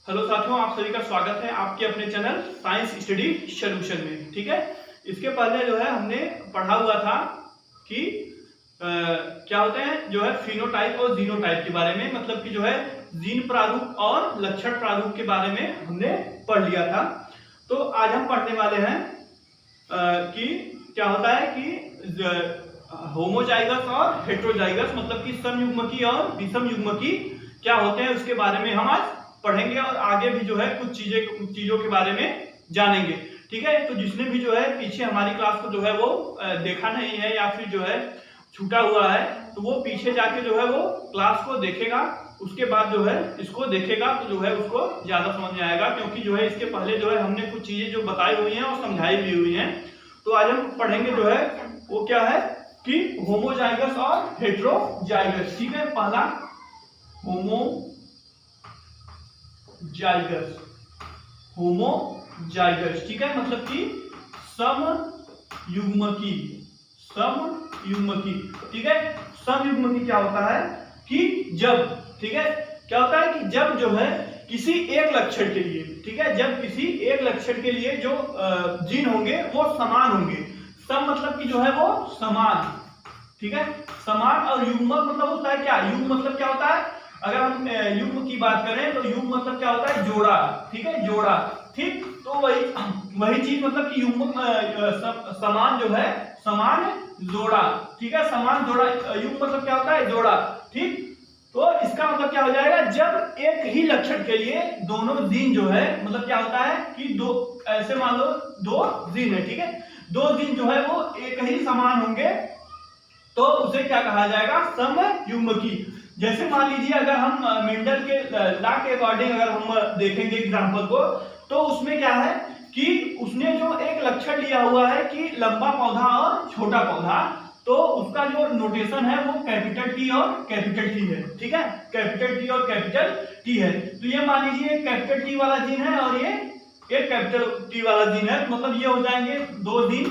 Hello साथियों, आप सभी का स्वागत है आपके अपने चैनल साइंस स्टडी सॉल्यूशन में। ठीक है, इसके पहले जो है हमने पढ़ा हुआ था कि क्या होते हैं जो है फिनोटाइप और जीनोटाइप के बारे में, मतलब कि जो है जीन प्रारूप और लक्षण प्रारूप के बारे में हमने पढ़ लिया था। तो आज हम पढ़ने वाले हैं कि क्या होता है कि होमोजाइगस और हेट्रोजाइगस, मतलब कि समयुग्मकी और विषम युग्मकी क्या होते हैं उसके बारे में हम आज पढ़ेंगे और आगे भी जो है कुछ चीजों के बारे में जानेंगे। ठीक है, तो जिसने भी जो है पीछे हमारी क्लास को जो है वो देखा नहीं है या फिर जो है छूटा हुआ है, तो वो पीछे जाके जो है वो क्लास को देखेगा, उसके बाद जो है इसको देखेगा तो जो है उसको ज्यादा समझ में आएगा, क्योंकि जो है इसके पहले जो है हमने कुछ चीजें जो बताई हुई हैं और समझाई भी हुई हैं। तो आज हम पढ़ेंगे जो है वो क्या है कि होमोजाइगस और हेट्रोजाइगस। ठीक है, पहला होमोजाइगस, ठीक है, मतलब कि समयुग्मकी। ठीक है, समयुग्मकी क्या होता है कि जब, ठीक है, क्या होता है कि जब जो है किसी एक लक्षण के लिए, ठीक है, जब किसी एक लक्षण के लिए जो जीन होंगे वो समान होंगे। सम मतलब कि जो है वो समान, ठीक है, समान। और युग्मक मतलब होता है क्या, युग्म मतलब क्या होता है, अगर हम युग्म की बात करें तो युग्म मतलब क्या होता है जोड़ा। ठीक है, जोड़ा। ठीक, तो वही चीज मतलब कि युग्म समान जो है समान जोड़ा। ठीक है, समान जोड़ा, युग्म मतलब क्या होता है जोड़ा। ठीक, तो इसका मतलब क्या हो जाएगा, जब एक ही लक्षण के लिए दोनों जीन जो है, मतलब क्या होता है कि दो, ऐसे मान लो दो जीन है, ठीक है, दो जीन जो है वो एक ही समान होंगे तो उसे क्या कहा जाएगा, समयुग्मकी। जैसे मान लीजिए अगर हम मेंडल के लॉ के अकॉर्डिंग अगर हम देखेंगे एग्जांपल को, तो उसमें क्या है कि उसने जो एक लक्षण लिया हुआ है कि लंबा पौधा और छोटा पौधा, तो उसका जो नोटेशन है वो कैपिटल टी और कैपिटल टी है। ठीक है, कैपिटल टी और कैपिटल टी है। तो ये मान लीजिए कैपिटल टी वाला जीन है और ये एक कैपिटल टी वाला जीन है, मतलब ये हो जाएंगे दो जीन।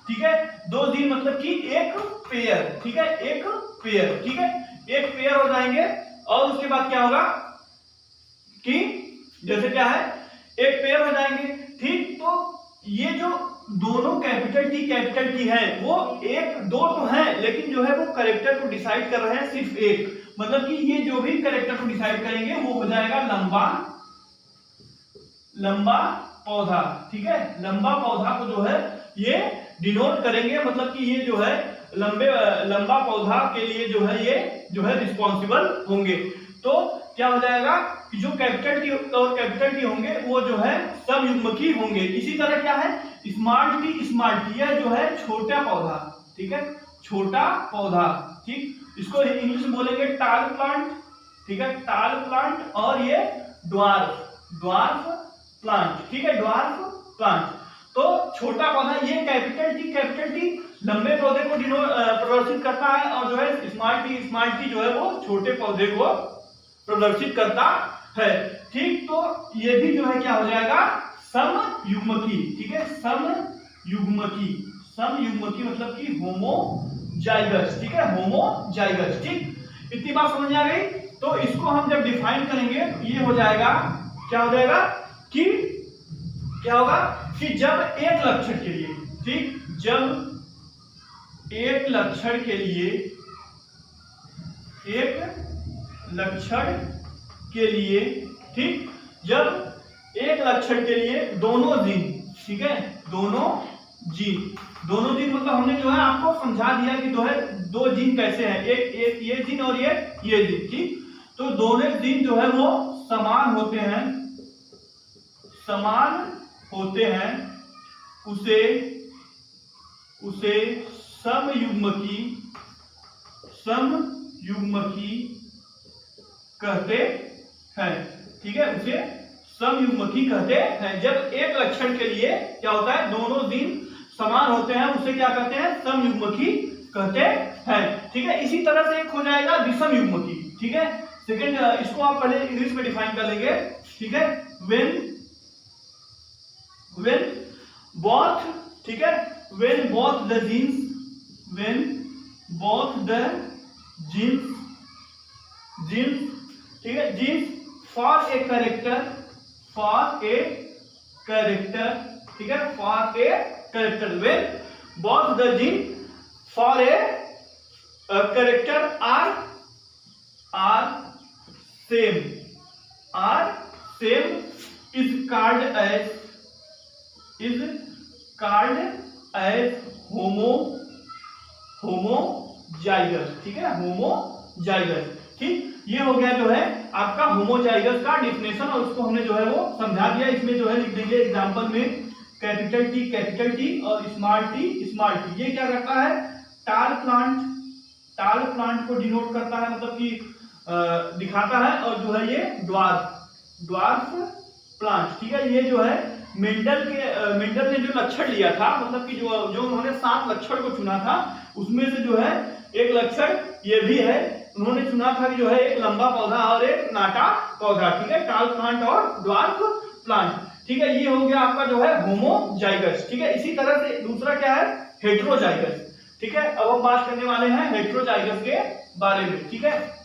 ठीक है, दो जीन मतलब कि एक पेयर। ठीक है, एक पेयर। ठीक है, एक पेयर हो जाएंगे। और उसके बाद क्या होगा कि जैसे क्या है एक पेयर हो जाएंगे। ठीक, तो ये जो दोनों कैपिटल टी है वो एक दो तो है, लेकिन जो है वो कैरेक्टर को डिसाइड कर रहे हैं सिर्फ एक, मतलब कि ये जो भी कैरेक्टर को डिसाइड करेंगे वो हो जाएगा लंबा पौधा। ठीक है, लंबा पौधा को जो है ये डिनोट करेंगे, मतलब कि ये जो है लंबा पौधा के लिए जो है ये जो है रिस्पॉन्सिबल होंगे। तो क्या हो जाएगा कि जो कैपिटल टी और कैपिटल टी होंगे वो जो है समयुग्मकी होंगे। इसी तरह क्या है स्मॉल टी यह जो है छोटा पौधा। ठीक है, छोटा पौधा। ठीक, इसको इंग्लिश में बोलेंगे टाल प्लांट। ठीक है, टाल प्लांट। और ये ड्वार्फ प्लांट। ठीक है, ड्वार्फ प्लांट। तो छोटा पौधा ये कैपिटल टी लंबे पौधे को प्रदर्शित करता है, और जो है स्मॉल टी जो है वो छोटे पौधे को प्रदर्शित करता है। ठीक, तो ये भी जो है क्या हो जाएगा समयुग्मकी। ठीक है, समयुग्मकी मतलब कि होमोजाइगस। ठीक है, होमोजाइगस। ठीक, इतनी बात समझ में आ गई। तो इसको हम जब डिफाइन करेंगे ये हो जाएगा, क्या हो जाएगा कि क्या होगा कि जब एक लक्षण के लिए, ठीक, जब एक लक्षण के लिए ठीक, जब एक लक्षण के लिए दोनों जीन, ठीक है, दोनों जीन मतलब हमने जो है आपको समझा दिया कि जो है दो जीन कैसे हैं, एक ये जीन और ये जीन। ठीक, तो दोनों जीन जो है वो समान होते हैं, उसे समयुग्मकी कहते हैं। ठीक है, उसे समयुग्मकी कहते हैं। जब एक लक्षण के लिए क्या होता है दोनों जीन समान होते हैं उसे क्या कहते हैं, समयुग्मकी कहते हैं। ठीक है, इसी तरह से एक हो जाएगा विषम युग्मकी। ठीक है, सेकंड इसको आप पहले इंग्लिश में डिफाइन कर लेंगे। ठीक है, व्हेन बोथ, ठीक है, when both the genes, ठीक है, genes for a character for a character, ठीक है, for a character, when both the gene for a character are same is called as homozygous, ठीक है, होमोजाइगस। ठीक, ये हो गया जो है आपका होमोजाइगस का डिफिनेशन, और उसको हमने जो है वो समझा दिया। इसमें जो है लिख देंगे एग्जांपल में कैपिटल टी और स्मॉल टी। ये क्या करता है, टाल प्लांट को डिनोट करता है, मतलब कि दिखाता है, और जो है ये ड्वार्फ प्लांट, ठीक है। ये जो है मेंडल ने जो लक्षण लिया था, मतलब कि जो उन्होंने 7 लक्षण को चुना था, उसमें से जो है एक लक्षण ये भी है, उन्होंने चुना था कि जो है एक लंबा पौधा और एक नाटा पौधा, ठीक है, टाल प्लांट और ड्वार्फ प्लांट, ठीक है। ये हो गया आपका जो है होमोजाइगस, ठीक है। इसी तरह से दूसरा क्या है, हेटेरोजाइगस, ठीक है। अब हम बात करने वाले हैं हेटेरोजाइगस के बारे में, ठीक है।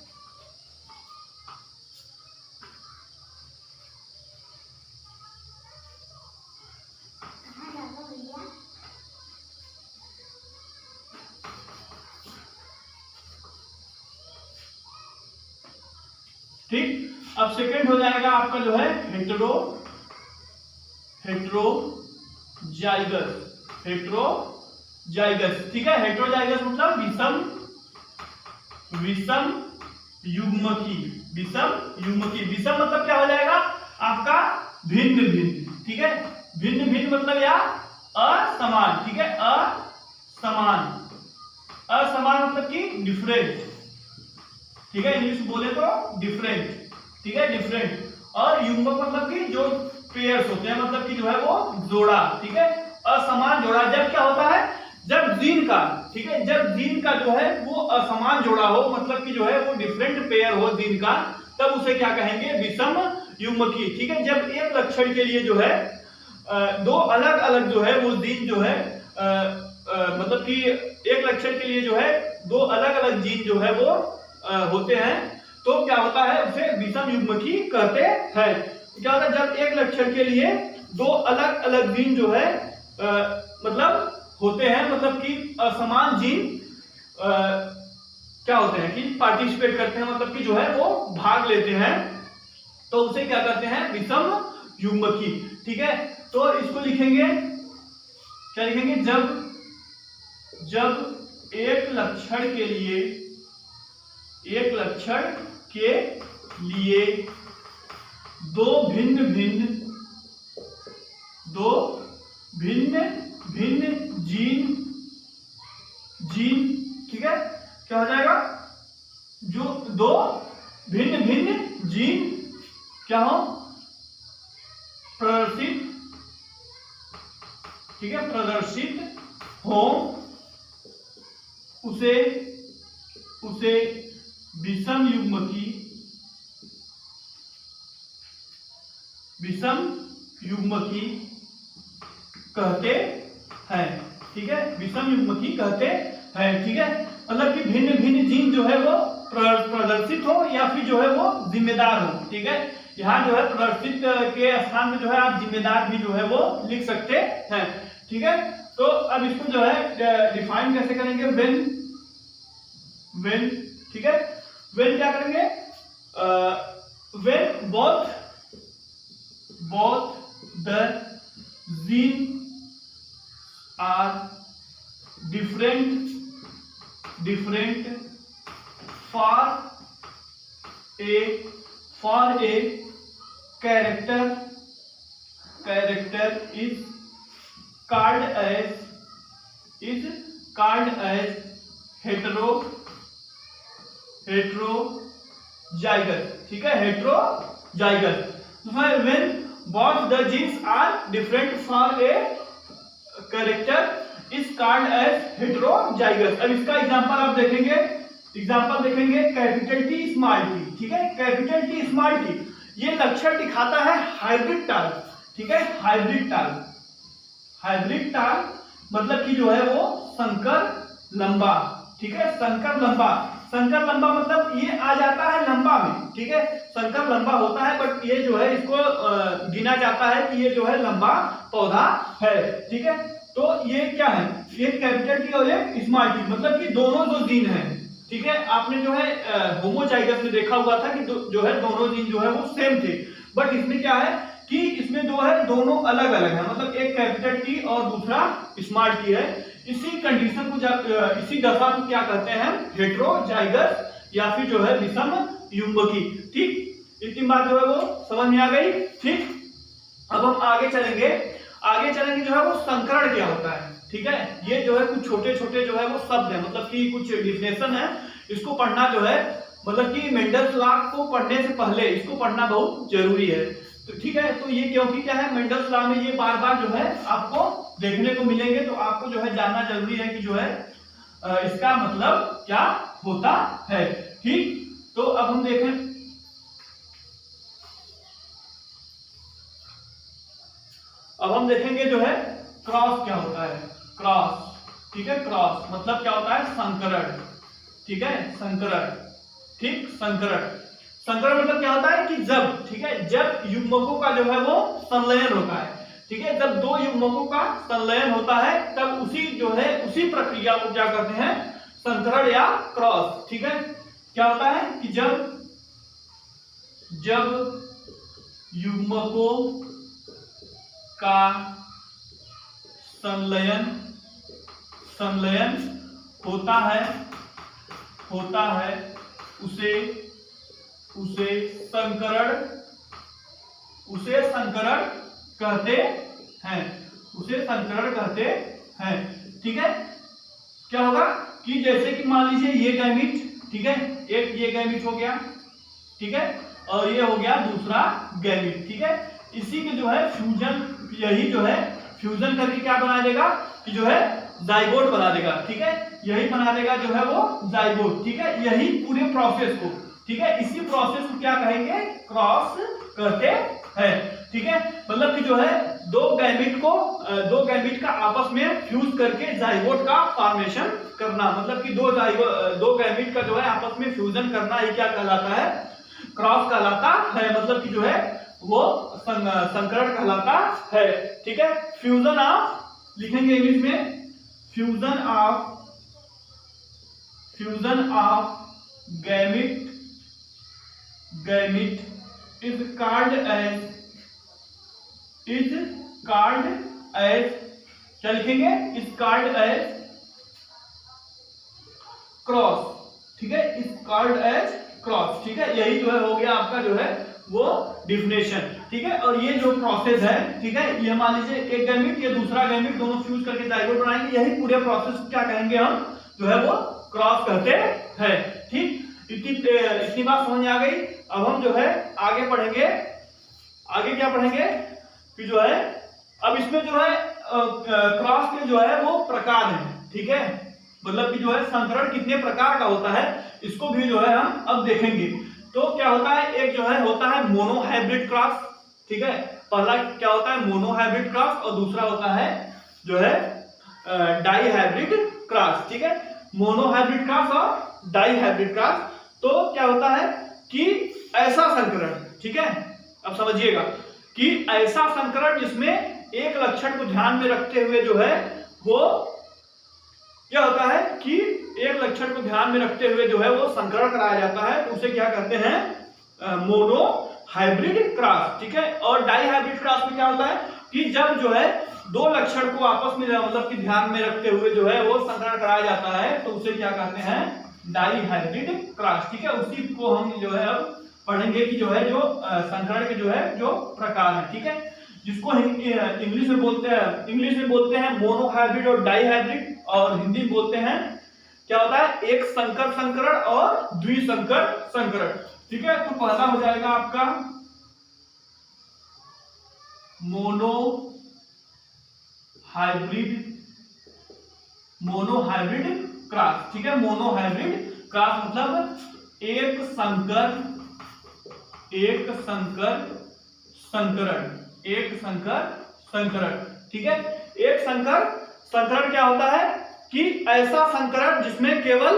ठीक, अब सेकंड हो जाएगा आपका जो है हेटेरोजाइगस, ठीक है। हेटेरोजाइगस मतलब विषम युग्मकी। विषम मतलब क्या हो जाएगा आपका भिन्न, ठीक है। भिन्न मतलब या असमान, ठीक है, असमान मतलब कि डिफरेंट, ठीक है, इंग्लिश बोले तो डिफरेंट, ठीक है, डिफरेंट। और युग्मक मतलब कि जो पेयर्स होते हैं, मतलब कि जो है वो जोड़ा, ठीक है, असमान जोड़ा। जब क्या होता है, जब जीन का, ठीक है, जब जीन का जो है वो असमान जोड़ा हो, मतलब कि जो है वो डिफरेंट पेयर हो जीन का, तब उसे क्या कहेंगे, विषम युग्मकी, ठीक है। जब एक लक्षण के लिए जो है दो अलग अलग जो है वो जीन जो है मतलब कि एक लक्षण के लिए जो है दो अलग अलग जीन जो है वो होते हैं, तो क्या होता है, उसे विषम युग्मकी कहते हैं। क्या होता है, जब एक लक्षण के लिए दो अलग अलग जीन जो है मतलब होते हैं, मतलब कि असमान जीन क्या होते हैं कि पार्टिसिपेट करते हैं, मतलब कि जो है वो भाग लेते हैं, तो उसे क्या कहते हैं, विषम युग्मकी, ठीक है। तो इसको लिखेंगे, क्या लिखेंगे, जब एक लक्षण के लिए दो भिन्न जीन, ठीक है, क्या हो जाएगा, जो दो भिन्न जीन क्या हो, प्रदर्शित, ठीक है, प्रदर्शित हो, उसे विषम युग्मकी कहते हैं, ठीक है, विषम युग्मकी कहते हैं, ठीक है। मतलब कि भिन्न जीन जो है वो प्रदर्शित हो या फिर जो है वो जिम्मेदार हो, ठीक है। यहाँ जो है प्रदर्शित के स्थान में जो है आप जिम्मेदार भी जो है वो लिख सकते हैं, ठीक है। तो अब इसको जो है डिफाइन कैसे करेंगे, व्हेन, ठीक है, व्हेन क्या करेंगे, when both the gene are different for a character is called as heterozygous, ठीक है, heterozygous। when both the genes are different for a character is called as heterozygous। अब इसका एग्जांपल आप देखेंगे, कैपिटल टी स्मॉल टी, ठीक है, capital T small T, ये लक्षण दिखाता है हाइब्रिड टाल, ठीक है, हाइब्रिड टाल मतलब कि जो है वो संकर लंबा, ठीक है, संकर लंबा। संकर लंबा मतलब ये आ जाता है लंबा में, ठीक है, संकर लंबा होता है, बट ये जो है इसको गिना जाता है कि ये जो है लंबा पौधा है, ठीक है। तो ये क्या है, ये कैपिटल टी और एक स्मॉल टी, मतलब कि दोनों जो जीन है, ठीक है, आपने जो है होमोजाइगस में देखा हुआ था कि जो है दोनों जीन जो है वो सेम थे, बट इसमें क्या है कि इसमें जो है दोनों अलग अलग है, मतलब एक कैपिटल टी और दूसरा स्मॉल टी है। इसी कंडीशन को इसी दशा को क्या कहते हैं, हेटेरोजाइगस या फिर जो है विषम युग्मकी, ठीक। इतनी बात जो है वो समझ में आ गई, ठीक। अब हम आगे चलेंगे जो है वो संकरण क्या होता है, ठीक है। ये जो है कुछ छोटे छोटे जो है वो शब्द है, मतलब कि कुछ डिफिनेशन है, इसको पढ़ना जो है मतलब कि मेंडल्स लॉ को पढ़ने से पहले इसको पढ़ना बहुत जरूरी है, तो ठीक है। तो ये क्योंकि क्या है, मेंडल्स लॉ में ये बार बार जो है आपको देखने को मिलेंगे, तो आपको जो है जानना जरूरी है कि जो है इसका मतलब क्या होता है, ठीक। तो अब हम देखें, अब हम देखेंगे जो है क्रॉस क्या होता है, क्रॉस, ठीक है। क्रॉस मतलब क्या होता है, संकरण, ठीक है, संकरण, ठीक। संकरण मतलब क्या होता है कि जब, ठीक है, जब युग्मकों का जो है वो संलयन होता है, ठीक है, जब दो युग्मकों का संलयन होता है तब उसी प्रक्रिया को क्या कहते हैं, संकरण या क्रॉस, ठीक है। क्या होता है कि जब युग्मकों का संलयन होता है उसे संकरण कहते हैं, ठीक है। क्या होगा कि जैसे कि मान लीजिए ये गैमीट, ठीक है, एक ये गैमीट हो गया, ठीक है, और ये हो गया दूसरा गैमीट, ठीक है। इसी के जो है फ्यूजन, यही जो है फ्यूजन करके क्या बना देगा कि जो है जाइगोट बना देगा, ठीक है, यही बना देगा जो है वो जाइगोट, ठीक है। यही पूरे प्रोसेस को, ठीक है, इसी प्रोसेस को क्या कहेंगे, क्रॉस कहते हैं, ठीक है। मतलब कि जो है दो गैमीट का आपस में फ्यूज करके जाइगोट का फॉर्मेशन करना, मतलब कि दो गैमीट का जो है आपस में फ्यूजन करना, ये क्या कहलाता है, क्रॉस कहलाता है, मतलब कि जो है वो संकरण कहलाता है, ठीक है। फ्यूजन ऑफ, लिखेंगे इंग्लिश में, fusion of gamete is called as क्या लिखेंगे, is called as क्रॉस, ठीक है, is called as क्रॉस, ठीक है। यही जो है हो गया आपका जो है वो डिफिनेशन, ठीक है। और ये जो प्रोसेस है, ठीक है, ये मान लीजिए एक गैमीट या दूसरा गैमीट दोनों फ्यूज करके जाइगोट बनाएंगे, यही पूरे प्रोसेस को क्या कहेंगे, हम जो है वो क्रॉस कहते हैं, ठीक। इतनी बात समझ में आ गई। अब हम जो है आगे पढ़ेंगे, आगे क्या पढ़ेंगे कि जो है अब इसमें जो है क्रॉस के जो है वो प्रकार हैं, ठीक है, मतलब कि जो है संकरण कितने प्रकार का होता है इसको भी जो है हम अब देखेंगे। तो क्या होता है, एक जो है होता है मोनोहाइब्रिड क्रॉस, ठीक है, पहला क्या होता है मोनोहाइब्रिड क्रॉस और दूसरा होता है जो है डाईहाइब्रिड क्रॉस, ठीक है। मोनोहाइब्रिड क्रॉस और डाईहाइब्रिड क्रॉस, तो क्या होता है कि ऐसा संकरण, ठीक है, अब समझिएगा कि ऐसा संकरण जिसमें एक लक्षण को ध्यान में रखते हुए जो है वो क्या होता है कि एक लक्षण को ध्यान में रखते हुए जो है वो संकरण कराया जाता है, तो उसे क्या कहते हैं, मोनोहाइब्रिड क्रॉस, ठीक है। और डाईहाइब्रिड क्रॉस में क्या होता है कि जब जो है दो लक्षण को आपस में मतलब कि ध्यान में रखते हुए जो है वो संकरण कराया जाता है, तो उसे क्या कहते हैं, डाईहाइब्रिड क्रॉस, ठीक है। उसी को हम जो है अब पढ़ेंगे कि जो है जो संकरण के जो है जो प्रकार है, ठीक है, जिसको इंग्लिश में बोलते हैं मोनोहाइब्रिड और डाईहाइब्रिड, और हिंदी में बोलते हैं क्या होता है, एक संकर संकरण और द्विसंकर संकरण, ठीक है। तो पहला हो जाएगा आपका मोनोहाइब्रिड क्रॉस, ठीक है। मोनोहाइब्रिड क्रॉस मतलब एक संकर संकरण, ठीक है। एक संकरण क्या होता है कि ऐसा संकरण जिसमें केवल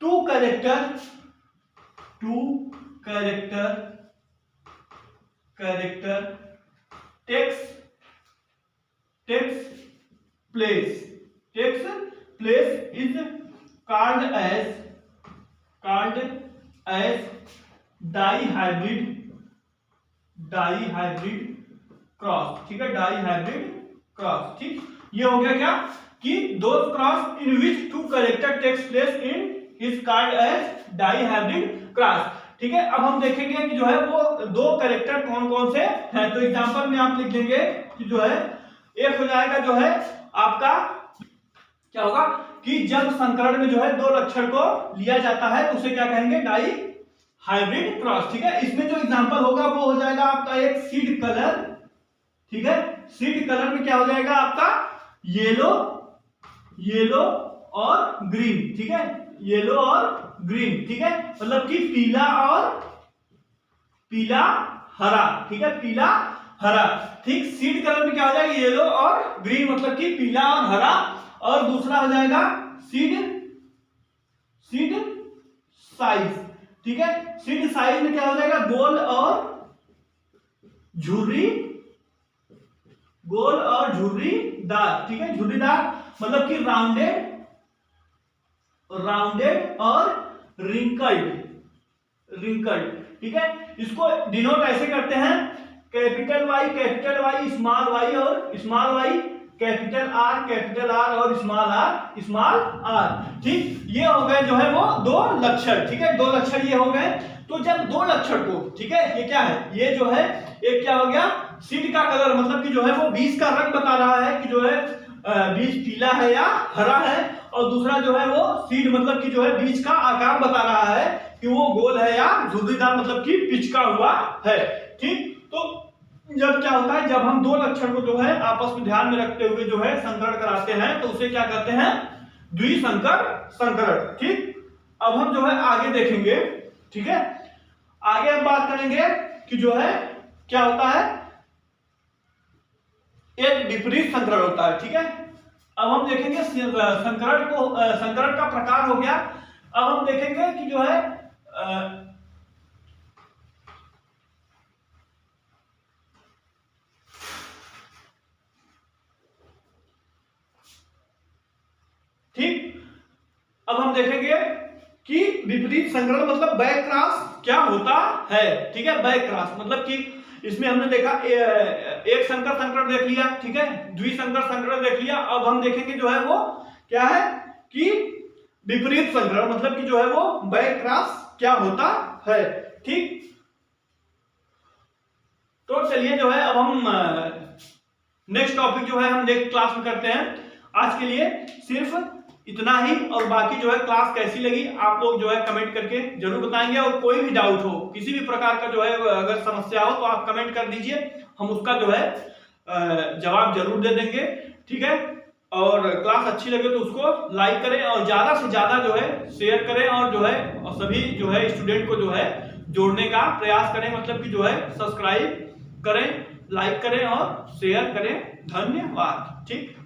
two character takes place is called as dihybrid cross, ठीक है, डाइहाइब्रिड क्रॉस। ठीक, ये हो गया क्या कि those cross in which two character takes place in is called as dihybrid cross. ठीक है, अब हम देखेंगे कि जो है वो दो कैरेक्टर कौन कौन से हैं। तो एग्जांपल में आप लिख देंगे कि जो है एक हो जाएगा जो है आपका क्या होगा कि जब संकरण में जो है दो लक्षण को लिया जाता है तो उसे क्या कहेंगे, डाई हाइब्रिड क्रॉस। ठीक है, इसमें जो एग्जांपल होगा वो हो जाएगा आपका एक सीड कलर। ठीक है, सीड कलर में क्या हो जाएगा आपका येलो और ग्रीन। ठीक है, येलो और ग्रीन। ठीक है, मतलब कि पीला हरा। ठीक है, पीला हरा। ठीक, सीड कलर में क्या हो जाएगा, येलो और ग्रीन, मतलब कि पीला और हरा। और दूसरा हो जाएगा सीड साइज। ठीक है, सीड साइज में क्या हो जाएगा, गोल और झुर्रीदार। ठीक है, झुर्रीदार मतलब कि राउंडेड और रिंकल्ड। ठीक है, इसको डिनोट ऐसे करते हैं, कैपिटल वाई स्मॉल वाई और स्मॉल वाई, कैपिटल आर और स्मॉल आर। ठीक, ये हो गए जो है वो दो लक्षण। ठीक है, दो लक्षण ये हो गए। तो जब दो लक्षण को, ठीक है, ये क्या है, ये जो है एक क्या हो गया, सीड का कलर मतलब कि जो है वो बीज का रंग बता रहा है कि जो है बीज पीला है या हरा है। और दूसरा जो है वो सीड मतलब कि जो है बीज का आकार बता रहा है कि वो गोल है या झुर्रीदार, मतलब कि पिचका हुआ है। ठीक, तो जब क्या होता है, जब हम दो लक्षण को जो है आपस में ध्यान में रखते हुए जो है संकरण कराते हैं तो उसे क्या कहते हैं, द्विसंकर संकरण। ठीक, अब हम जो है आगे देखेंगे। ठीक है, आगे हम बात करेंगे कि जो है क्या होता है, एक विपरीत संकरण होता है। ठीक है, अब हम देखेंगे संकरण का प्रकार हो गया। अब हम देखेंगे कि जो है ठीक, अब हम देखेंगे कि विपरीत संकरण मतलब बैक क्रॉस क्या होता है। ठीक है, बैक क्रॉस मतलब कि इसमें हमने देखा एक संकर संकरण देख लिया। ठीक है, द्विसंकर संकरण देख लिया। अब हम देखेंगे जो है वो क्या है कि विपरीत संकरण मतलब कि जो है वो बैक क्रॉस क्या होता है। ठीक, तो चलिए जो है अब हम नेक्स्ट टॉपिक जो है हम नेक्स्ट क्लास में करते हैं। आज के लिए सिर्फ इतना ही, और बाकी जो है क्लास कैसी लगी आप लोग जो है कमेंट करके जरूर बताएंगे। और कोई भी डाउट हो, किसी भी प्रकार का जो है अगर समस्या हो तो आप कमेंट कर दीजिए, हम उसका जो है जवाब जरूर दे देंगे। ठीक है, और क्लास अच्छी लगे तो उसको लाइक करें और ज्यादा से ज्यादा जो है शेयर करें, और जो है और सभी जो है स्टूडेंट को जो है जोड़ने का प्रयास करें, मतलब कि जो है सब्सक्राइब करें, लाइक करें और शेयर करें। धन्यवाद। ठीक।